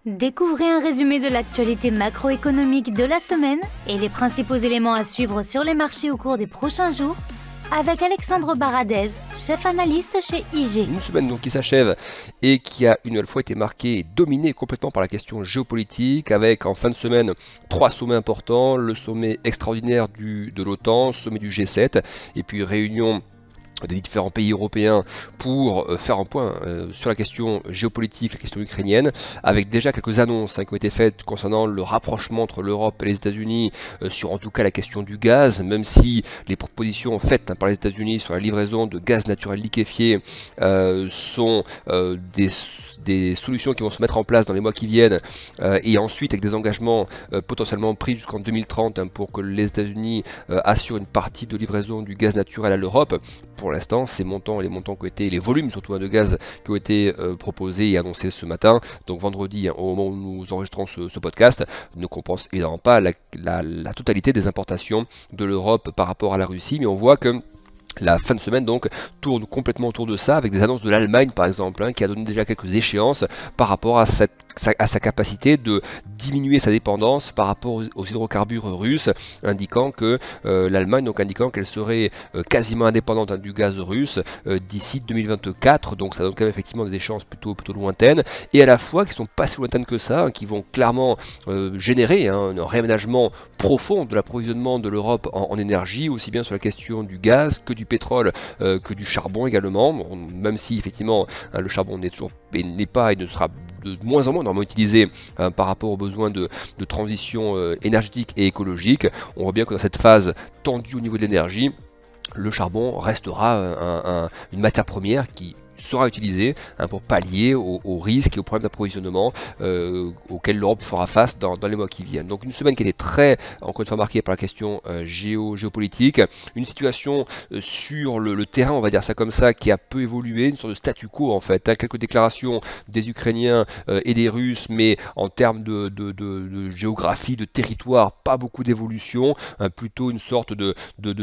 Découvrez un résumé de l'actualité macroéconomique de la semaine et les principaux éléments à suivre sur les marchés au cours des prochains jours avec Alexandre Baradez, chef analyste chez IG. Une semaine donc qui s'achève et qui a une nouvelle fois été marquée et dominée complètement par la question géopolitique, avec en fin de semaine 3 sommets importants: le sommet extraordinaire de l'OTAN, sommet du G7 et puis réunion des différents pays européens pour faire un point sur la question géopolitique, la question ukrainienne, avec déjà quelques annonces qui ont été faites concernant le rapprochement entre l'Europe et les États-Unis sur en tout cas la question du gaz, même si les propositions faites par les États-Unis sur la livraison de gaz naturel liquéfié sont des solutions qui vont se mettre en place dans les mois qui viennent, et ensuite avec des engagements potentiellement pris jusqu'en 2030 pour que les États-Unis assurent une partie de livraison du gaz naturel à l'Europe. Pour l'instant, ces montants et les montants qui ont été, les volumes surtout de gaz qui ont été proposés et annoncés ce matin, donc vendredi, au moment où nous enregistrons ce podcast, ne compensent évidemment pas la totalité des importations de l'Europe par rapport à la Russie, mais on voit que la fin de semaine donc tourne complètement autour de ça, avec des annonces de l'Allemagne par exemple, qui a donné déjà quelques échéances par rapport à sa capacité de diminuer sa dépendance par rapport aux hydrocarbures russes, indiquant que l'Allemagne, indiquant qu'elle serait quasiment indépendante du gaz russe d'ici 2024, donc ça donne quand même effectivement des échéances plutôt lointaines, et à la fois qui sont pas si lointaines que ça, qui vont clairement générer un réaménagement profond de l'approvisionnement de l'Europe en énergie, aussi bien sur la question du gaz que du pétrole, que du charbon également, même si effectivement le charbon n'est pas et ne sera de moins en moins normalement utilisé par rapport aux besoins de transition énergétique et écologique. On voit bien que dans cette phase tendue au niveau de l'énergie, le charbon restera une matière première qui sera utilisé pour pallier aux risques et aux problèmes d'approvisionnement auxquels l'Europe fera face dans les mois qui viennent. Donc une semaine qui était très, encore une fois, marquée par la question géopolitique, une situation sur le terrain, on va dire ça comme ça, qui a peu évolué, une sorte de statu quo en fait, quelques déclarations des Ukrainiens et des Russes, mais en termes de géographie, de territoire, pas beaucoup d'évolution, plutôt une sorte de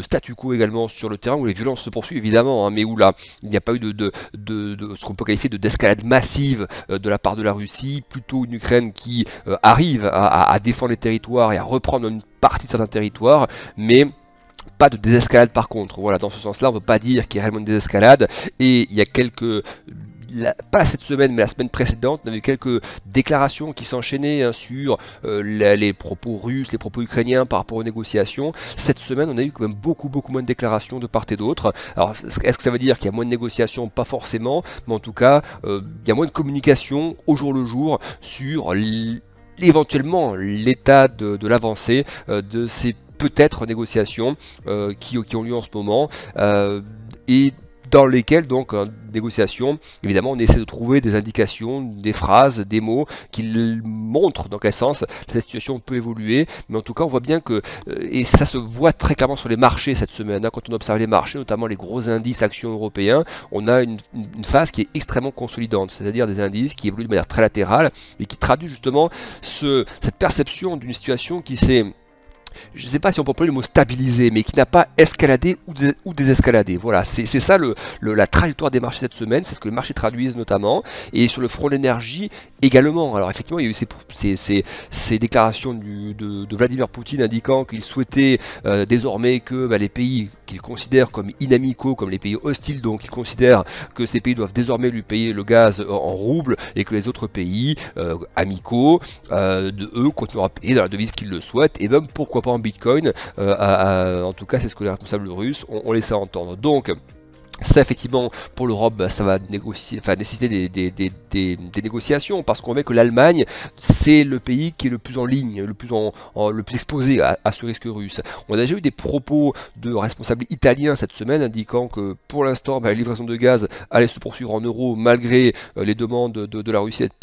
statu quo également sur le terrain, où les violences se poursuivent évidemment, mais où là, il n'y a pas eu de ce qu'on peut qualifier d'escalade massive de la part de la Russie, plutôt une Ukraine qui arrive à défendre les territoires et à reprendre une partie de certains territoires, mais pas de désescalade par contre. Voilà, dans ce sens-là, on ne peut pas dire qu'il y a réellement une désescalade, et il y a pas cette semaine, mais la semaine précédente, on a eu quelques déclarations qui s'enchaînaient sur les propos russes, les propos ukrainiens par rapport aux négociations. Cette semaine, on a eu quand même beaucoup moins de déclarations de part et d'autre. Alors, est-ce que ça veut dire qu'il y a moins de négociations? Pas forcément, mais en tout cas, il y a moins de communication au jour le jour sur éventuellement l'état de l'avancée de ces peut-être négociations qui ont lieu en ce moment, et dans lesquelles donc négociations, évidemment on essaie de trouver des indications, des phrases, des mots qui montrent dans quel sens la situation peut évoluer, mais en tout cas on voit bien que, et ça se voit très clairement sur les marchés cette semaine, quand on observe les marchés, notamment les gros indices actions européens, on a une phase qui est extrêmement consolidante, c'est-à-dire des indices qui évoluent de manière très latérale et qui traduit justement cette perception d'une situation qui s'est, je ne sais pas si on peut employer le mot stabilisé, mais qui n'a pas escaladé ou désescaladé. Voilà, c'est ça la trajectoire des marchés cette semaine, c'est ce que les marchés traduisent notamment, et sur le front de l'énergie également. Alors effectivement, il y a eu ces déclarations de Vladimir Poutine indiquant qu'il souhaitait désormais que les pays qu'il considère comme inamicaux, comme les pays hostiles, donc il considère que ces pays doivent désormais lui payer le gaz en roubles, et que les autres pays amicaux, eux, continueront à payer dans la devise qu'ils le souhaitent, et même pourquoi pas en bitcoin, en tout cas c'est ce que les responsables russes ont laissé entendre. Donc ça effectivement pour l'Europe ça va nécessiter des négociations, parce qu'on voit que l'Allemagne c'est le pays qui est le plus en ligne, le plus exposé à ce risque russe. On a déjà eu des propos de responsables italiens cette semaine indiquant que pour l'instant la livraison de gaz allait se poursuivre en euros malgré les demandes de la Russie d'être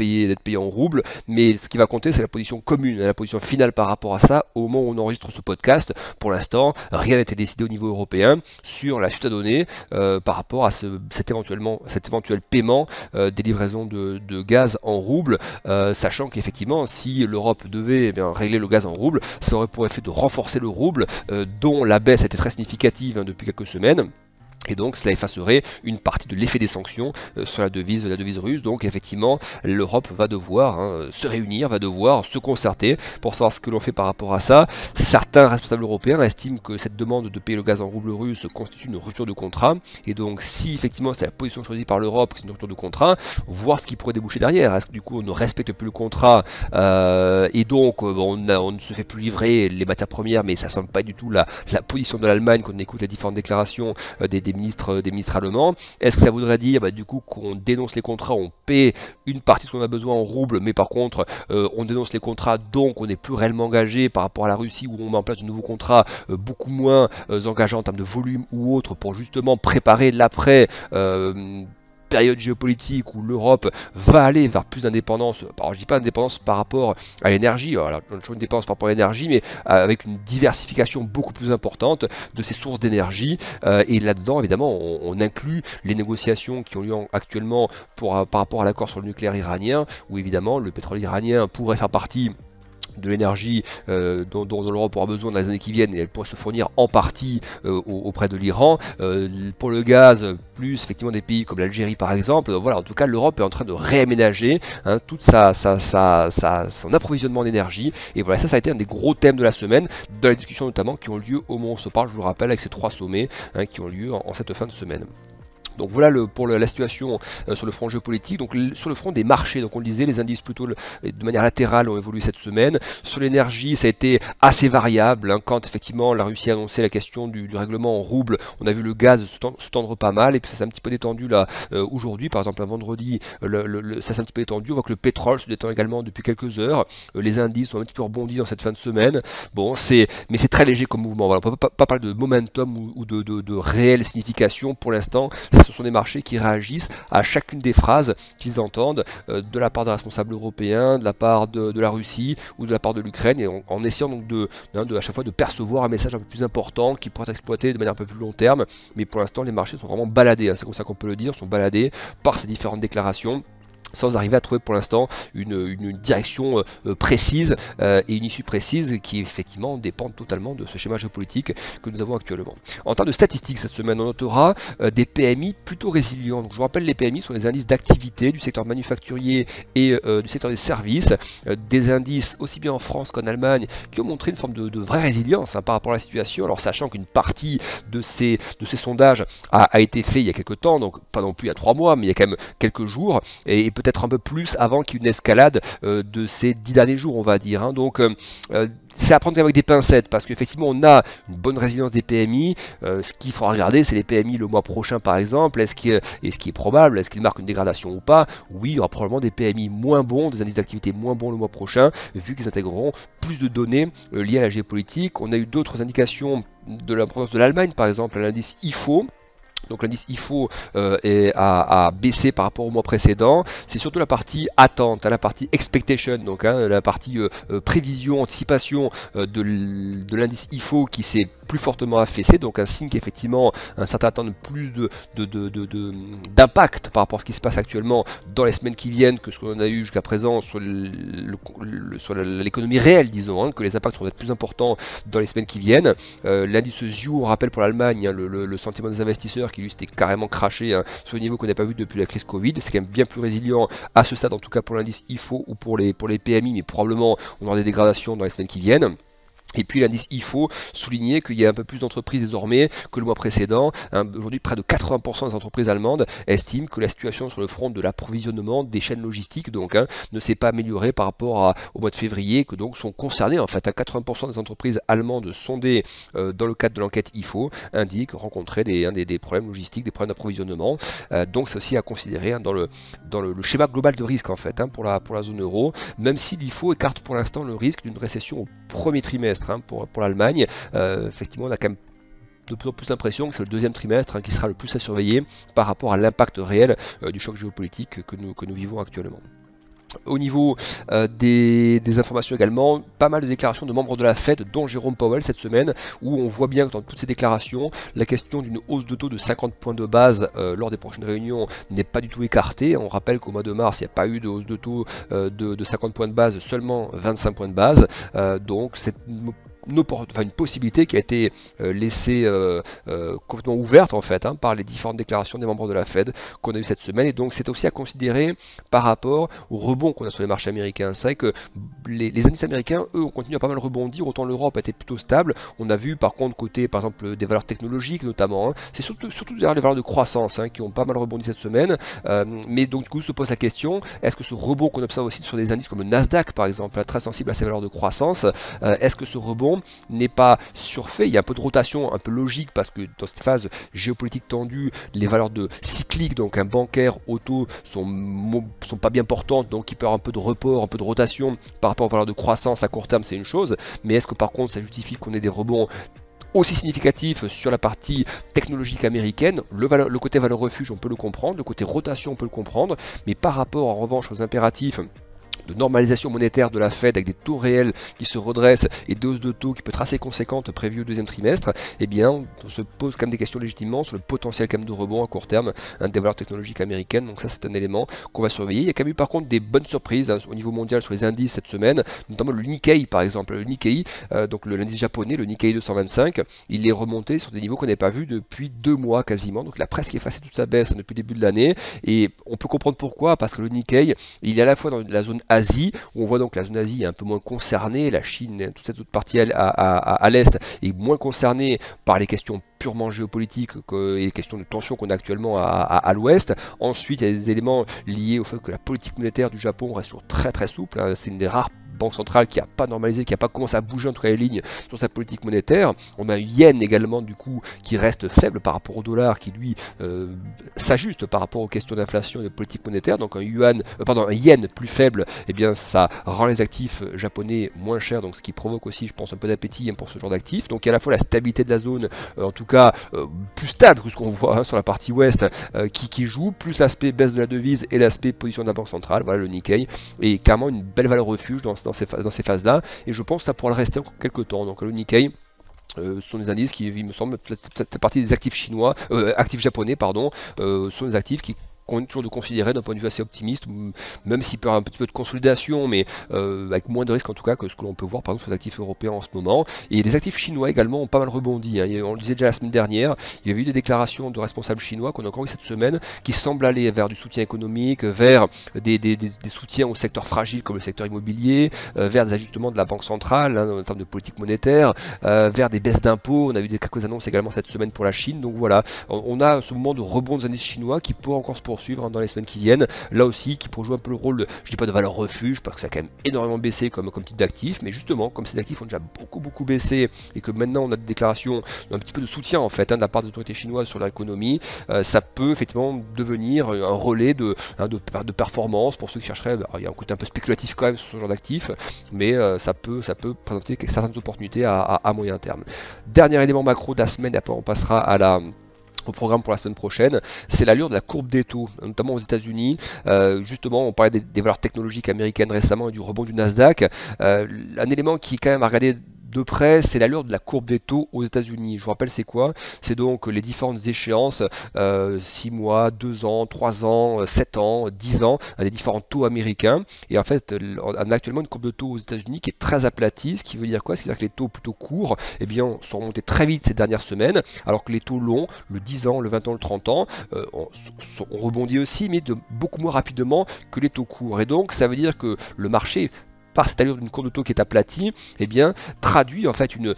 payé en roubles, mais ce qui va compter c'est la position commune, la position finale par rapport à ça au moment où on enregistre ce podcast. Pour l'instant rien n'a été décidé au niveau européen sur la suite à donner par rapport à cet éventuel paiement des livraisons de gaz en roubles, sachant qu'effectivement si l'Europe devait régler le gaz en roubles, ça aurait pour effet de renforcer le rouble, dont la baisse était très significative depuis quelques semaines. Et donc cela effacerait une partie de l'effet des sanctions sur la devise russe. Donc effectivement l'Europe va devoir se réunir, va devoir se concerter pour savoir ce que l'on fait par rapport à ça. Certains responsables européens estiment que cette demande de payer le gaz en rouble russe constitue une rupture de contrat. Et donc si effectivement c'est la position choisie par l'Europe, c'est une rupture de contrat, voir ce qui pourrait déboucher derrière. Est-ce que du coup on ne respecte plus le contrat et donc on ne se fait plus livrer les matières premières, mais ça ne semble pas du tout la position de l'Allemagne quand on écoute les différentes déclarations des ministres allemands. Est-ce que ça voudrait dire du coup qu'on dénonce les contrats, on paie une partie de ce qu'on a besoin en rouble, mais par contre on dénonce les contrats, donc on n'est plus réellement engagé par rapport à la Russie où on met en place de nouveaux contrats beaucoup moins engageants en termes de volume ou autre pour justement préparer l'après période géopolitique où l'Europe va aller vers plus d'indépendance. Alors je dis pas indépendance par rapport à l'énergie, alors une dépendance par rapport à l'énergie, mais avec une diversification beaucoup plus importante de ces sources d'énergie. Et là-dedans, évidemment, on inclut les négociations qui ont lieu actuellement par rapport à l'accord sur le nucléaire iranien, où évidemment le pétrole iranien pourrait faire partie de l'énergie dont l'Europe aura besoin dans les années qui viennent, et elle pourrait se fournir en partie auprès de l'Iran. Pour le gaz, plus effectivement des pays comme l'Algérie par exemple. Voilà, en tout cas l'Europe est en train de réaménager tout son approvisionnement d'énergie. Et voilà, ça a été un des gros thèmes de la semaine, dans les discussions notamment qui ont lieu au moment où on se parle, je vous le rappelle, avec ces 3 sommets qui ont lieu en cette fin de semaine. Donc voilà pour la situation sur le front géopolitique. Donc sur le front des marchés, donc on le disait, les indices plutôt de manière latérale ont évolué cette semaine. Sur l'énergie, ça a été assez variable. Quand effectivement la Russie a annoncé la question du règlement en rouble, on a vu le gaz se tendre pas mal, et puis ça s'est un petit peu détendu là aujourd'hui. Par exemple un vendredi, ça s'est un petit peu détendu. On voit que le pétrole se détend également depuis quelques heures. Les indices ont un petit peu rebondi dans cette fin de semaine. Bon, mais c'est très léger comme mouvement. Voilà, on ne peut pas parler de momentum ou de réelle signification pour l'instant. Ce sont des marchés qui réagissent à chacune des phrases qu'ils entendent de la part des responsables européens, de la part de la Russie ou de la part de l'Ukraine, et en essayant donc à chaque fois de percevoir un message un peu plus important qui pourrait être exploité de manière un peu plus long terme. Mais pour l'instant les marchés sont vraiment baladés, c'est comme ça qu'on peut le dire, sont baladés par ces différentes déclarations, sans arriver à trouver pour l'instant une direction précise et une issue précise qui effectivement dépend totalement de ce schéma géopolitique que nous avons actuellement. En termes de statistiques, cette semaine on notera des PMI plutôt résilients. Donc, je vous rappelle, les PMI sont les indices d'activité du secteur manufacturier et du secteur des services, des indices aussi bien en France qu'en Allemagne qui ont montré une forme de vraie résilience par rapport à la situation. Alors sachant qu'une partie de ces sondages a été fait il y a quelques temps, donc pas non plus il y a 3 mois, mais il y a quand même quelques jours, et peut-être un peu plus avant qu'il y ait une escalade de ces 10 derniers jours, on va dire. Donc c'est à prendre avec des pincettes, parce qu'effectivement on a une bonne résilience des PMI. Ce qu'il faudra regarder, c'est les PMI le mois prochain par exemple. Est-ce qui est probable, est-ce qu'il marque une dégradation ou pas? Oui, il y aura probablement des PMI moins bons, des indices d'activité moins bons le mois prochain, vu qu'ils intégreront plus de données liées à la géopolitique. On a eu d'autres indications de la province de l'Allemagne, par exemple l'indice IFO. Donc l'indice IFO a baissé par rapport au mois précédent. C'est surtout la partie attente, la partie expectation, donc la partie prévision, anticipation de l'indice IFO qui s'est plus fortement affaissé, donc un signe qu'effectivement un certain attendent plus d'impact par rapport à ce qui se passe actuellement dans les semaines qui viennent que ce qu'on a eu jusqu'à présent sur l'économie réelle, disons, que les impacts vont être plus importants dans les semaines qui viennent. L'indice ZIU, on rappelle pour l'Allemagne, le sentiment des investisseurs qui lui s'était carrément craché sur le niveau qu'on n'a pas vu depuis la crise Covid. C'est quand même bien plus résilient à ce stade, en tout cas pour l'indice IFO ou pour les PMI, mais probablement on aura des dégradations dans les semaines qui viennent. Et puis l'indice IFO soulignait qu'il y a un peu plus d'entreprises désormais que le mois précédent. Aujourd'hui, près de 80% des entreprises allemandes estiment que la situation sur le front de l'approvisionnement des chaînes logistiques ne s'est pas améliorée par rapport au mois de février, que donc sont concernées. En fait, 80% des entreprises allemandes sondées dans le cadre de l'enquête IFO indiquent rencontrer des problèmes logistiques, des problèmes d'approvisionnement. Donc c'est aussi à considérer dans le schéma global de risque en fait pour la zone euro, même si l'IFO écarte pour l'instant le risque d'une récession au premier trimestre pour l'Allemagne. Effectivement, on a quand même de plus en plus l'impression que c'est le deuxième trimestre qui sera le plus à surveiller par rapport à l'impact réel du choc géopolitique que nous vivons actuellement. Au niveau des informations également, pas mal de déclarations de membres de la Fed, dont Jérôme Powell cette semaine, où on voit bien que dans toutes ces déclarations, la question d'une hausse de taux de 50 points de base lors des prochaines réunions n'est pas du tout écartée. On rappelle qu'au mois de mars, il n'y a pas eu de hausse de taux de 50 points de base, seulement 25 points de base. Donc c'est une possibilité qui a été laissée complètement ouverte en fait par les différentes déclarations des membres de la Fed qu'on a eu cette semaine, et donc c'est aussi à considérer par rapport au rebond qu'on a sur les marchés américains. C'est vrai que les indices américains, eux, ont continué à pas mal rebondir, autant l'Europe a été plutôt stable. On a vu par contre côté par exemple des valeurs technologiques notamment, c'est surtout derrière les valeurs de croissance qui ont pas mal rebondi cette semaine, mais donc du coup se pose la question, est-ce que ce rebond qu'on observe aussi sur des indices comme le Nasdaq par exemple, très sensible à ces valeurs de croissance, est-ce que ce rebond n'est pas surfait? Il y a un peu de rotation, un peu logique, parce que dans cette phase géopolitique tendue, les valeurs de cycliques, donc un bancaire, auto, sont pas bien portantes, donc il peut y avoir un peu de report, un peu de rotation par rapport aux valeurs de croissance à court terme, c'est une chose, mais est-ce que par contre ça justifie qu'on ait des rebonds aussi significatifs sur la partie technologique américaine? Le côté valeur refuge, on peut le comprendre, le côté rotation, on peut le comprendre, mais par rapport en revanche aux impératifs de normalisation monétaire de la Fed avec des taux réels qui se redressent et des hausses de taux qui peut être assez conséquentes prévues au deuxième trimestre, eh bien on se pose quand même des questions légitimement sur le potentiel quand même de rebond à court terme des valeurs technologiques américaines. Donc ça c'est un élément qu'on va surveiller. Il y a quand même eu par contre des bonnes surprises au niveau mondial sur les indices cette semaine, notamment le Nikkei par exemple. Le Nikkei, donc l'indice japonais, le Nikkei 225, il est remonté sur des niveaux qu'on n'avait pas vus depuis 2 mois quasiment, donc il a presque effacé toute sa baisse depuis le début de l'année, et on peut comprendre pourquoi, parce que le Nikkei, il est à la fois dans la zone Asie, où on voit donc la zone Asie est un peu moins concernée, la Chine, toute cette autre partie à l'est est moins concernée par les questions purement géopolitiques et les questions de tension qu'on a actuellement à l'ouest. Ensuite, il y a des éléments liés au fait que la politique monétaire du Japon reste toujours très très souple, c'est une des rares banque centrale qui n'a pas normalisé, qui n'a pas commencé à bouger en tout cas les lignes sur sa politique monétaire. On a un yen également du coup qui reste faible par rapport au dollar, qui lui s'ajuste par rapport aux questions d'inflation et de politique monétaire. Donc un yen plus faible, eh bien ça rend les actifs japonais moins chers, donc ce qui provoque aussi je pense un peu d'appétit pour ce genre d'actifs. Donc il y a à la fois la stabilité de la zone, en tout cas plus stable que ce qu'on voit sur la partie ouest qui joue, plus l'aspect baisse de la devise et l'aspect position de la banque centrale. Voilà le Nikkei est carrément une belle valeur refuge dans ces phases-là, et je pense que ça pourra le rester encore quelques temps. Donc le Nikkei, ce sont des indices qui, il me semble, peut-être partie des actifs chinois, actifs japonais, pardon, sont des actifs qui qu'on est toujours de considérer d'un point de vue assez optimiste, même s'il peut y avoir un petit peu de consolidation, mais avec moins de risques en tout cas que ce que l'on peut voir par exemple sur les actifs européens en ce moment. Et les actifs chinois également ont pas mal rebondi, on le disait déjà la semaine dernière, il y avait eu des déclarations de responsables chinois qu'on a encore eu cette semaine, qui semblent aller vers du soutien économique, vers des soutiens au secteur fragile comme le secteur immobilier, vers des ajustements de la banque centrale en termes de politique monétaire, vers des baisses d'impôts. On a eu quelques annonces également cette semaine pour la Chine, donc voilà, on a ce moment de rebond des indices chinois qui pourrait encore se poursuivre dans les semaines qui viennent, là aussi qui pourrait jouer un peu le rôle de, je dis pas de valeur refuge parce que ça a quand même énormément baissé comme type d'actifs, mais justement comme ces actifs ont déjà beaucoup baissé et que maintenant on a des déclarations un petit peu de soutien en fait de la part des autorités chinoises sur leur économie, ça peut effectivement devenir un relais de performance pour ceux qui chercheraient. Alors, il y a un côté un peu spéculatif quand même sur ce genre d'actifs, mais ça peut présenter certaines opportunités à moyen terme. Dernier élément macro de la semaine, et après on passera au programme pour la semaine prochaine, c'est l'allure de la courbe des taux, notamment aux États-Unis. Justement, on parlait des valeurs technologiques américaines récemment et du rebond du Nasdaq. Un élément qui est quand même à regarder de près, c'est l'allure de la courbe des taux aux États-Unis. Je vous rappelle, c'est quoi? C'est donc les différentes échéances, 6 mois, 2 ans, 3 ans, 7 ans, 10 ans, des différents taux américains. Et en fait, on a actuellement une courbe de taux aux États-Unis qui est très aplatie. Ce qui veut dire quoi? C'est-à-dire que les taux plutôt courts, eh bien, sont remontés très vite ces dernières semaines, alors que les taux longs, le 10 ans, le 20 ans, le 30 ans, ont rebondi aussi, mais de beaucoup moins rapidement que les taux courts. Et donc, ça veut dire que le marché, par cette allure d'une courbe de taux qui est aplatie, eh bien, traduit en fait une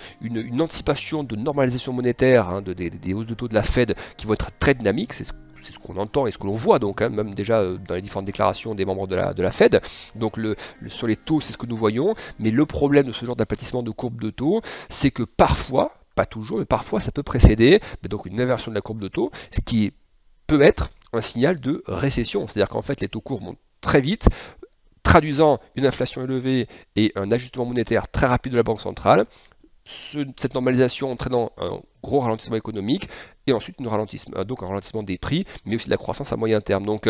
anticipation de normalisation monétaire des hausses de taux de la Fed qui vont être très dynamiques. C'est ce qu'on entend et ce que l'on voit donc, même déjà dans les différentes déclarations des membres de la Fed. Donc sur les taux, c'est ce que nous voyons, mais le problème de ce genre d'aplatissement de courbe de taux, c'est que parfois, pas toujours, mais parfois ça peut précéder donc une inversion de la courbe de taux, ce qui peut être un signal de récession. C'est-à-dire qu'en fait les taux courts montent très vite, traduisant une inflation élevée et un ajustement monétaire très rapide de la Banque centrale, cette normalisation entraînant un gros ralentissement économique et ensuite donc un ralentissement des prix, mais aussi de la croissance à moyen terme. Donc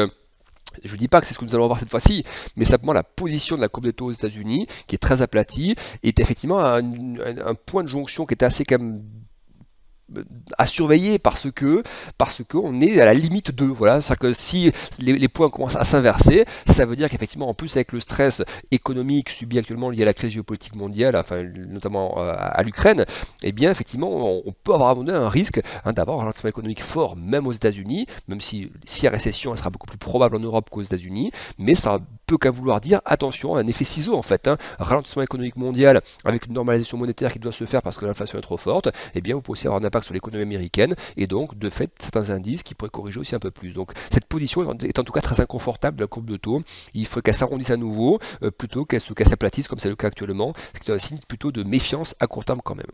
je ne dis pas que c'est ce que nous allons voir cette fois-ci, mais simplement la position de la courbe des taux aux États-Unis, qui est très aplatie, est effectivement un point de jonction qui est assez quand même à surveiller parce que on est à la limite de, voilà, c'est que si les points commencent à s'inverser, ça veut dire qu'effectivement en plus avec le stress économique subi actuellement lié à la crise géopolitique mondiale, enfin notamment à l'Ukraine, eh bien effectivement on peut avoir un risque d'avoir un ralentissement économique fort même aux États-Unis, même si la récession elle sera beaucoup plus probable en Europe qu'aux États-Unis, mais ça peut qu'à vouloir dire attention, un effet ciseau en fait, ralentissement économique mondial avec une normalisation monétaire qui doit se faire parce que l'inflation est trop forte, eh bien vous pouvez aussi avoir un impact sur l'économie américaine et donc de fait certains indices qui pourraient corriger aussi un peu plus. Donc cette position est en tout cas très inconfortable de la courbe de taux. Il faut qu'elle s'arrondisse à nouveau plutôt qu'elle s'aplatisse comme c'est le cas actuellement, ce qui est un signe plutôt de méfiance à court terme quand même.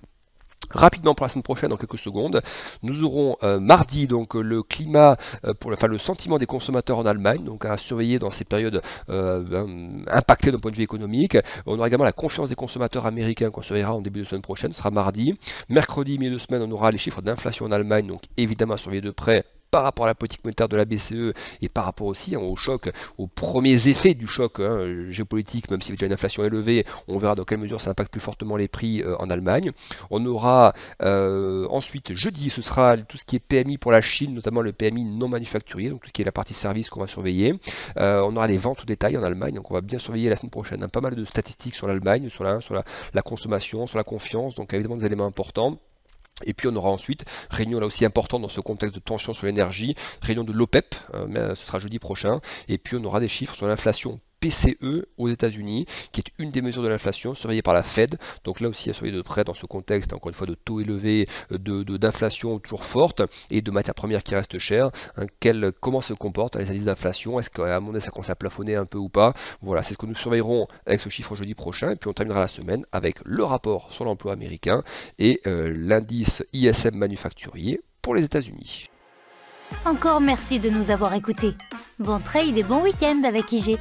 Rapidement pour la semaine prochaine, en quelques secondes, nous aurons mardi donc le climat, le sentiment des consommateurs en Allemagne, donc à surveiller dans ces périodes impactées d'un point de vue économique. On aura également la confiance des consommateurs américains qu'on surveillera en début de semaine prochaine, ce sera mardi. Mercredi, milieu de semaine, on aura les chiffres d'inflation en Allemagne, donc évidemment à surveiller de près par rapport à la politique monétaire de la BCE et par rapport aussi au choc, aux premiers effets du choc géopolitique, même s'il y avait déjà une inflation élevée, on verra dans quelle mesure ça impacte plus fortement les prix en Allemagne. On aura ensuite jeudi, ce sera tout ce qui est PMI pour la Chine, notamment le PMI non manufacturier, donc tout ce qui est la partie service qu'on va surveiller. On aura les ventes au détail en Allemagne, donc on va bien surveiller la semaine prochaine. Pas mal de statistiques sur l'Allemagne, sur la consommation, sur la confiance, donc évidemment des éléments importants. Et puis on aura ensuite, réunion là aussi importante dans ce contexte de tension sur l'énergie, réunion de l'OPEP, mais ce sera jeudi prochain, et puis on aura des chiffres sur l'inflation PCE aux États-Unis, qui est une des mesures de l'inflation surveillée par la Fed. Donc là aussi à surveiller de près dans ce contexte, encore une fois, de taux élevés, d'inflation toujours forte et de matières premières qui restent chères. Comment se comportent les indices d'inflation? Est-ce qu'à un moment donné ça commence à plafonner un peu ou pas? Voilà, c'est ce que nous surveillerons avec ce chiffre jeudi prochain. Et puis on terminera la semaine avec le rapport sur l'emploi américain et l'indice ISM manufacturier pour les États-Unis. Encore merci de nous avoir écoutés. Bon trade et bon week-end avec IG.